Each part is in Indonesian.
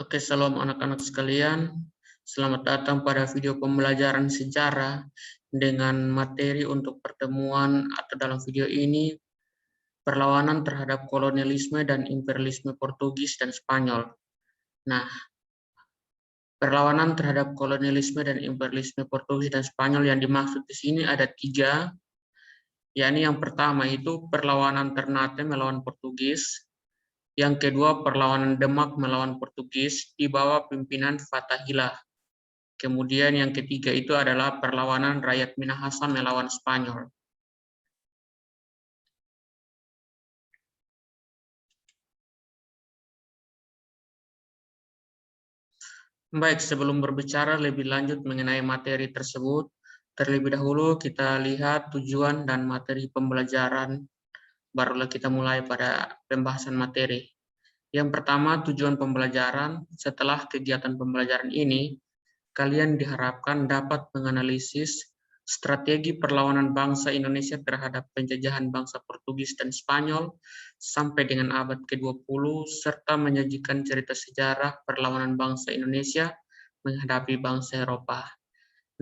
Oke, salam anak-anak sekalian. Selamat datang pada video pembelajaran sejarah dengan materi untuk pertemuan atau dalam video ini perlawanan terhadap kolonialisme dan imperialisme Portugis dan Spanyol. Nah, perlawanan terhadap kolonialisme dan imperialisme Portugis dan Spanyol yang dimaksud di sini ada tiga, yakni yang pertama itu perlawanan Ternate melawan Portugis, yang kedua perlawanan Demak melawan Portugis di bawah pimpinan Fatahillah. Kemudian yang ketiga itu adalah perlawanan rakyat Minahasa melawan Spanyol. Baik, sebelum berbicara lebih lanjut mengenai materi tersebut, terlebih dahulu kita lihat tujuan dan materi pembelajaran, barulah kita mulai pada pembahasan materi. Yang pertama, tujuan pembelajaran. Setelah kegiatan pembelajaran ini, kalian diharapkan dapat menganalisis strategi perlawanan bangsa Indonesia terhadap penjajahan bangsa Portugis dan Spanyol sampai dengan abad ke-20, serta menyajikan cerita sejarah perlawanan bangsa Indonesia menghadapi bangsa Eropa.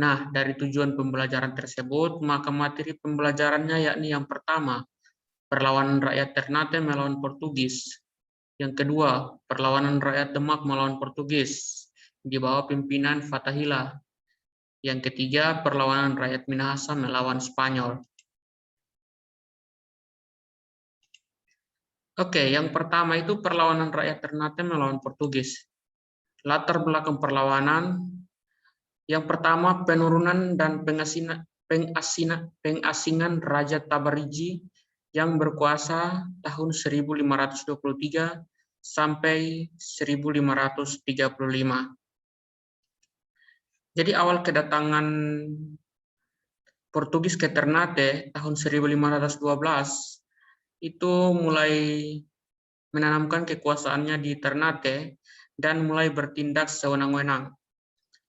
Nah, dari tujuan pembelajaran tersebut, maka materi pembelajarannya yakni yang pertama, perlawanan rakyat Ternate melawan Portugis. Yang kedua, perlawanan rakyat Demak melawan Portugis di bawah pimpinan Fatahillah. Yang ketiga, perlawanan rakyat Minahasa melawan Spanyol. Oke, yang pertama itu perlawanan rakyat Ternate melawan Portugis. Latar belakang perlawanan, yang pertama penurunan dan pengasingan Raja Tabarigi yang berkuasa tahun 1523 sampai 1535. Jadi awal kedatangan Portugis ke Ternate tahun 1512 itu mulai menanamkan kekuasaannya di Ternate dan mulai bertindak sewenang-wenang.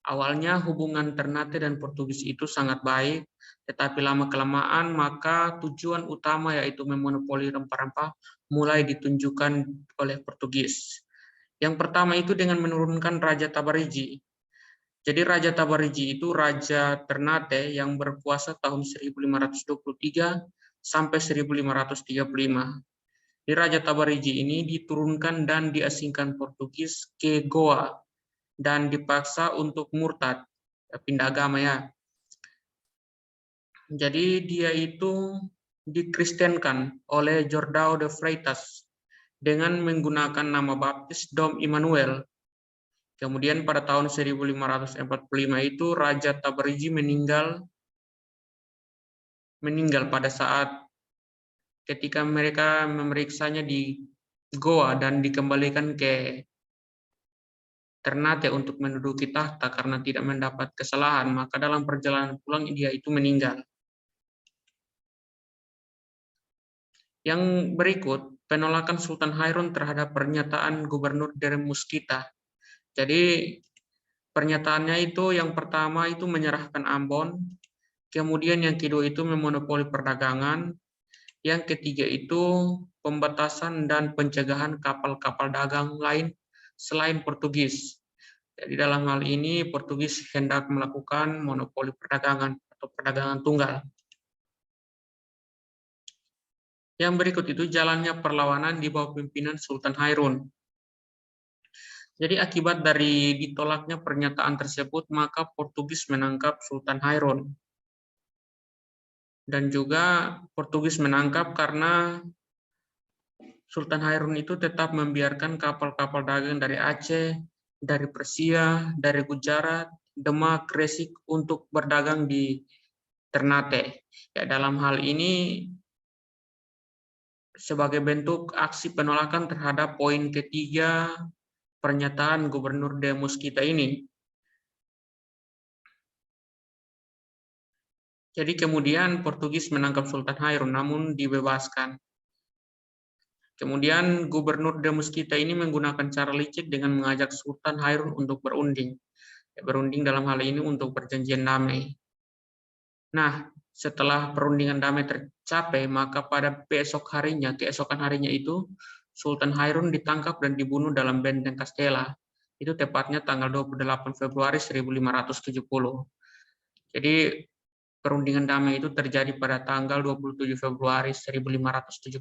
Awalnya hubungan Ternate dan Portugis itu sangat baik, tetapi lama-kelamaan maka tujuan utama yaitu memonopoli rempah-rempah mulai ditunjukkan oleh Portugis. Yang pertama itu dengan menurunkan Raja Tabarigi. Jadi Raja Tabarigi itu Raja Ternate yang berkuasa tahun 1523 sampai 1535. Di Raja Tabarigi ini diturunkan dan diasingkan Portugis ke Goa dan dipaksa untuk murtad, pindah agama ya. Jadi dia itu dikristenkan oleh Jordão de Freitas dengan menggunakan nama baptis Dom Emmanuel. Kemudian pada tahun 1545 itu Raja Tabarigi meninggal pada saat ketika mereka memeriksanya di Goa dan dikembalikan ke Ternate untuk menduduki tahta karena tidak mendapat kesalahan, maka dalam perjalanan pulang dia itu meninggal. Yang berikut, penolakan Sultan Hairun terhadap pernyataan Gubernur Dere Muskita. Jadi pernyataannya itu yang pertama itu menyerahkan Ambon, kemudian yang kedua itu memonopoli perdagangan, yang ketiga itu pembatasan dan pencegahan kapal-kapal dagang lain selain Portugis. Jadi dalam hal ini Portugis hendak melakukan monopoli perdagangan atau perdagangan tunggal. Yang berikut itu jalannya perlawanan di bawah pimpinan Sultan Hairun. Jadi akibat dari ditolaknya pernyataan tersebut, maka Portugis menangkap Sultan Hairun. Dan juga Portugis menangkap karena Sultan Hairun itu tetap membiarkan kapal-kapal dagang dari Aceh, dari Persia, dari Gujarat, Demak, Gresik untuk berdagang di Ternate. Ya, dalam hal ini sebagai bentuk aksi penolakan terhadap poin ketiga pernyataan Gubernur de Muskita ini. Jadi kemudian Portugis menangkap Sultan Hairun namun dibebaskan. Kemudian Gubernur de Muskita ini menggunakan cara licik dengan mengajak Sultan Hairun untuk berunding. Berunding dalam hal ini untuk perjanjian damai. Nah, setelah perundingan damai tercapai, maka pada keesokan harinya itu Sultan Hairun ditangkap dan dibunuh dalam benteng Castella. Itu tepatnya tanggal 28 Februari 1570. Jadi perundingan damai itu terjadi pada tanggal 27 Februari 1570,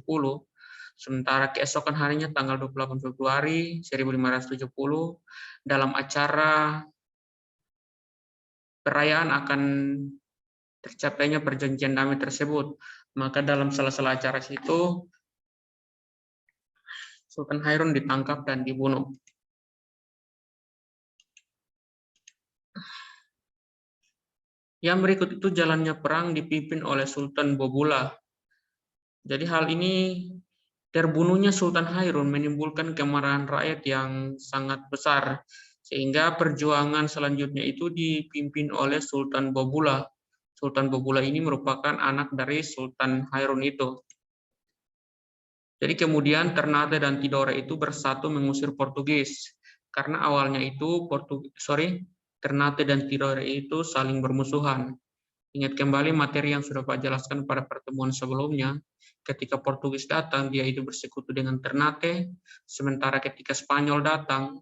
sementara keesokan harinya tanggal 28 Februari 1570 dalam acara perayaan akan tercapainya perjanjian damai tersebut. Maka dalam salah-salah acara itu Sultan Hairun ditangkap dan dibunuh. Yang berikut itu jalannya perang dipimpin oleh Sultan Bobula. Jadi hal ini, terbunuhnya Sultan Hairun menimbulkan kemarahan rakyat yang sangat besar, sehingga perjuangan selanjutnya itu dipimpin oleh Sultan Bobula. Sultan Bobula ini merupakan anak dari Sultan Hairun itu. Jadi kemudian Ternate dan Tidore itu bersatu mengusir Portugis. Karena awalnya itu Ternate dan Tidore itu saling bermusuhan. Ingat kembali materi yang sudah Pak jelaskan pada pertemuan sebelumnya. Ketika Portugis datang, dia itu bersekutu dengan Ternate, sementara ketika Spanyol datang,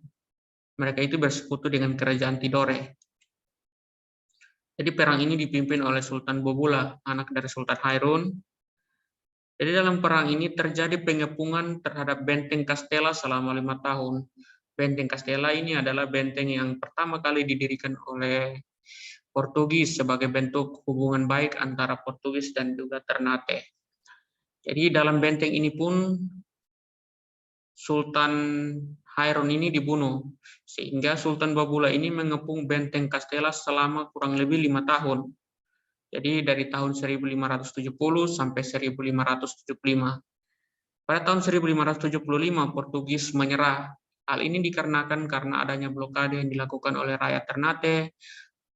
mereka itu bersekutu dengan kerajaan Tidore. Jadi perang ini dipimpin oleh Sultan Bobula, anak dari Sultan Hairun. Jadi dalam perang ini terjadi pengepungan terhadap benteng Castella selama 5 tahun. Benteng Castella ini adalah benteng yang pertama kali didirikan oleh Portugis sebagai bentuk hubungan baik antara Portugis dan juga Ternate. Jadi dalam benteng ini pun Sultan Hairun ini dibunuh, sehingga Sultan Bobula ini mengepung benteng Castella selama kurang lebih 5 tahun. Jadi dari tahun 1570 sampai 1575. Pada tahun 1575 Portugis menyerah. Hal ini dikarenakan karena adanya blokade yang dilakukan oleh rakyat Ternate.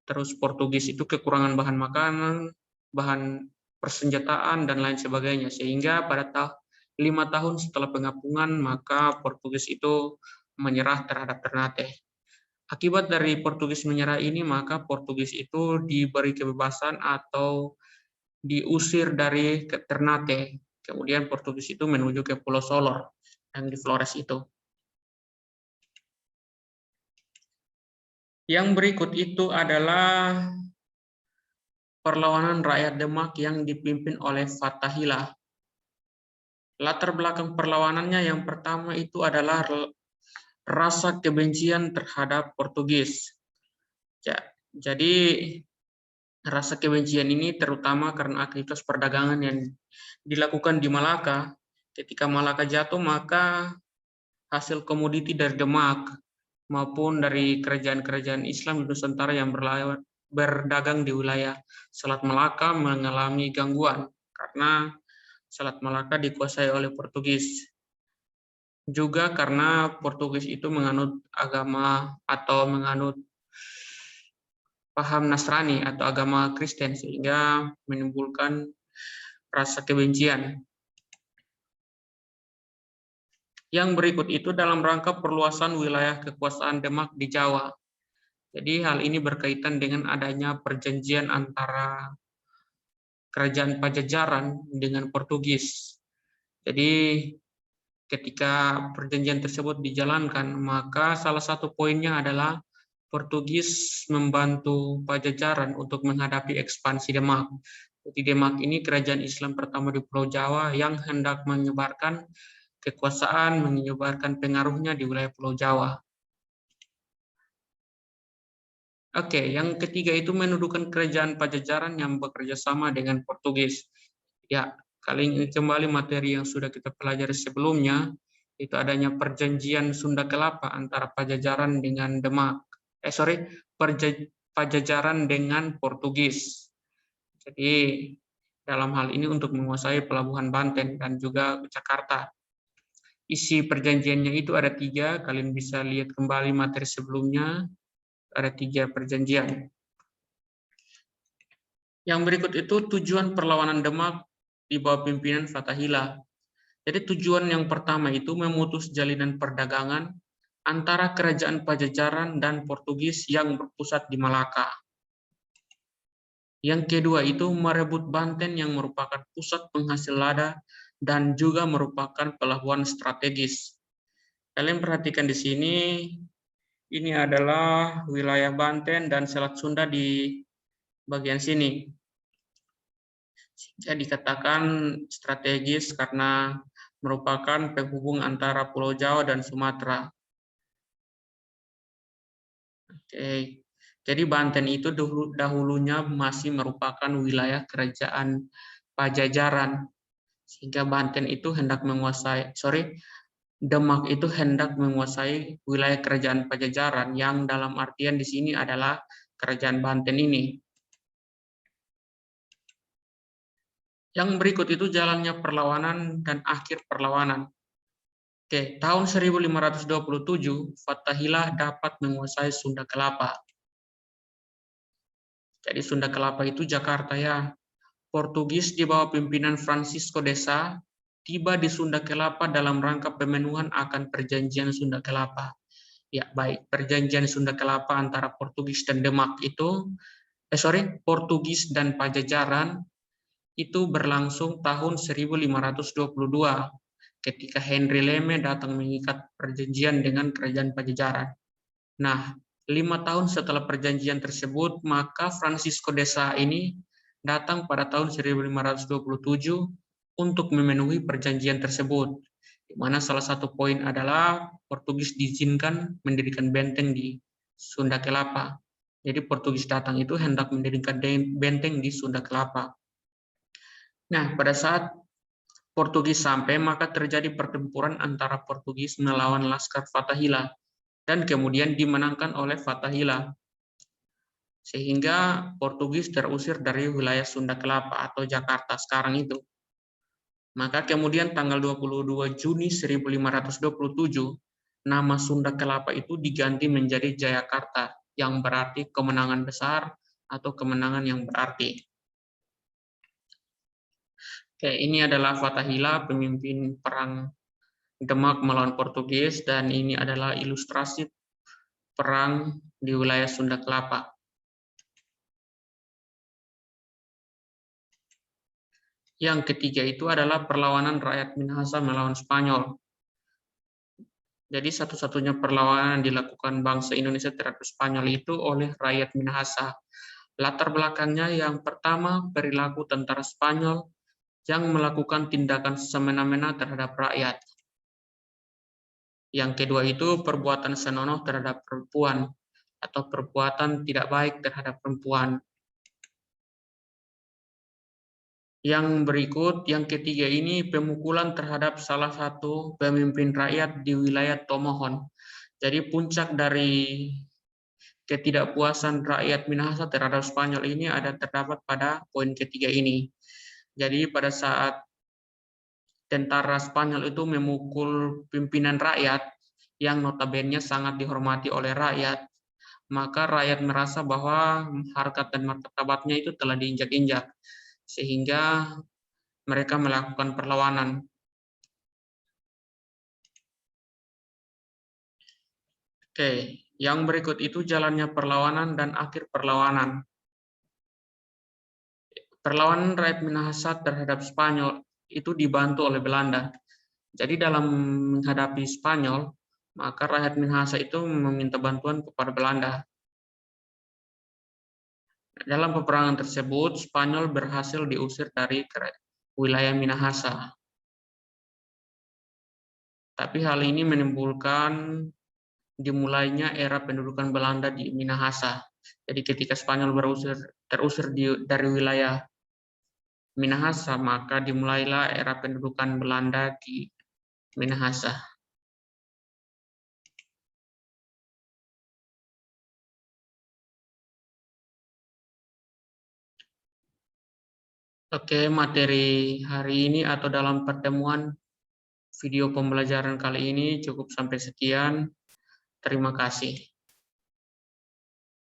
Terus Portugis itu kekurangan bahan makanan, bahan persenjataan dan lain sebagainya. Sehingga pada 5 tahun setelah pengepungan maka Portugis itu menyerah terhadap Ternate. Akibat dari Portugis menyerah ini, maka Portugis itu diberi kebebasan atau diusir dari Ternate. Kemudian Portugis itu menuju ke Pulau Solor yang di Flores itu. Yang berikut itu adalah perlawanan rakyat Demak yang dipimpin oleh Fathahillah. Latar belakang perlawanannya yang pertama itu adalah rasa kebencian terhadap Portugis. Jadi rasa kebencian ini terutama karena aktivitas perdagangan yang dilakukan di Malaka. Ketika Malaka jatuh, maka hasil komoditi dari Demak maupun dari kerajaan-kerajaan Islam di Nusantara yang berdagang di wilayah Selat Malaka mengalami gangguan karena Selat Malaka dikuasai oleh Portugis. Juga karena Portugis itu menganut agama atau menganut paham Nasrani atau agama Kristen sehingga menimbulkan rasa kebencian. Yang berikut itu dalam rangka perluasan wilayah kekuasaan Demak di Jawa. Jadi hal ini berkaitan dengan adanya perjanjian antara Kerajaan Pajajaran dengan Portugis. Jadi ketika perjanjian tersebut dijalankan, maka salah satu poinnya adalah Portugis membantu Pajajaran untuk menghadapi ekspansi Demak. Jadi Demak ini kerajaan Islam pertama di Pulau Jawa yang hendak menyebarkan kekuasaan, menyebarkan pengaruhnya di wilayah Pulau Jawa. Oke, yang ketiga itu menuduhkan kerajaan Pajajaran yang bekerja sama dengan Portugis. Ya, kali ini kembali materi yang sudah kita pelajari sebelumnya, itu adanya perjanjian Sunda Kelapa antara Pajajaran dengan Demak. Pajajaran dengan Portugis. Jadi dalam hal ini untuk menguasai pelabuhan Banten dan juga Jakarta. Isi perjanjiannya itu ada 3, kalian bisa lihat kembali materi sebelumnya. Ada 3 perjanjian. Yang berikut itu tujuan perlawanan Demak di bawah pimpinan Fathahillah. Jadi tujuan yang pertama itu memutus jalinan perdagangan antara kerajaan Pajajaran dan Portugis yang berpusat di Malaka. Yang kedua itu merebut Banten yang merupakan pusat penghasil lada dan juga merupakan pelabuhan strategis. Kalian perhatikan di sini, Ini adalah wilayah Banten dan Selat Sunda di bagian sini. Sehingga dikatakan strategis karena merupakan penghubung antara Pulau Jawa dan Sumatera. Oke. Jadi Banten itu dahulunya masih merupakan wilayah kerajaan Pajajaran. Sehingga Banten itu hendak menguasai, Demak itu hendak menguasai wilayah kerajaan Pajajaran yang dalam artian di sini adalah kerajaan Banten ini. Yang berikut itu jalannya perlawanan dan akhir perlawanan. Oke, tahun 1527 Fathahillah dapat menguasai Sunda Kelapa. Jadi Sunda Kelapa itu Jakarta ya. Portugis di bawah pimpinan Francisco de Sá tiba di Sunda Kelapa dalam rangka pemenuhan akan perjanjian Sunda Kelapa. Ya, baik. Perjanjian Sunda Kelapa antara Portugis dan Demak itu, Portugis dan Pajajaran itu berlangsung tahun 1522 ketika Henry Leme datang mengikat perjanjian dengan kerajaan Pajajaran. Nah, 5 tahun setelah perjanjian tersebut, maka Francisco de Sá ini datang pada tahun 1527 untuk memenuhi perjanjian tersebut, di mana salah satu poin adalah Portugis diizinkan mendirikan benteng di Sunda Kelapa. Jadi Portugis datang itu hendak mendirikan benteng di Sunda Kelapa. Nah, pada saat Portugis sampai, maka terjadi pertempuran antara Portugis melawan Laskar Fathahillah dan kemudian dimenangkan oleh Fathahillah. Sehingga Portugis terusir dari wilayah Sunda Kelapa atau Jakarta sekarang itu. Maka kemudian tanggal 22 Juni 1527, nama Sunda Kelapa itu diganti menjadi Jayakarta, yang berarti kemenangan besar atau kemenangan yang berarti. Oke, ini adalah Fathahillah, pemimpin perang Demak melawan Portugis, dan ini adalah ilustrasi perang di wilayah Sunda Kelapa. Yang ketiga itu adalah perlawanan rakyat Minahasa melawan Spanyol. Jadi satu-satunya perlawanan yang dilakukan bangsa Indonesia terhadap Spanyol itu oleh rakyat Minahasa. Latar belakangnya yang pertama, perilaku tentara Spanyol yang melakukan tindakan semena-mena terhadap rakyat. Yang kedua itu perbuatan senonoh terhadap perempuan atau perbuatan tidak baik terhadap perempuan. Yang berikut, yang ketiga ini pemukulan terhadap salah satu pemimpin rakyat di wilayah Tomohon. Jadi puncak dari ketidakpuasan rakyat Minahasa terhadap Spanyol ini terdapat pada poin ketiga ini. Jadi pada saat tentara Spanyol itu memukul pimpinan rakyat yang notabene sangat dihormati oleh rakyat, maka rakyat merasa bahwa harkat dan martabatnya itu telah diinjak-injak, sehingga mereka melakukan perlawanan. Oke, yang berikut itu jalannya perlawanan dan akhir perlawanan. Perlawanan rakyat Minahasa terhadap Spanyol itu dibantu oleh Belanda. Jadi dalam menghadapi Spanyol, maka rakyat Minahasa itu meminta bantuan kepada Belanda. Dalam peperangan tersebut, Spanyol berhasil diusir dari wilayah Minahasa. Tapi hal ini menimbulkan dimulainya era pendudukan Belanda di Minahasa. Jadi ketika Spanyol terusir dari wilayah Minahasa, maka dimulailah era pendudukan Belanda di Minahasa. Oke, materi hari ini atau dalam pertemuan video pembelajaran kali ini cukup sampai sekian. Terima kasih.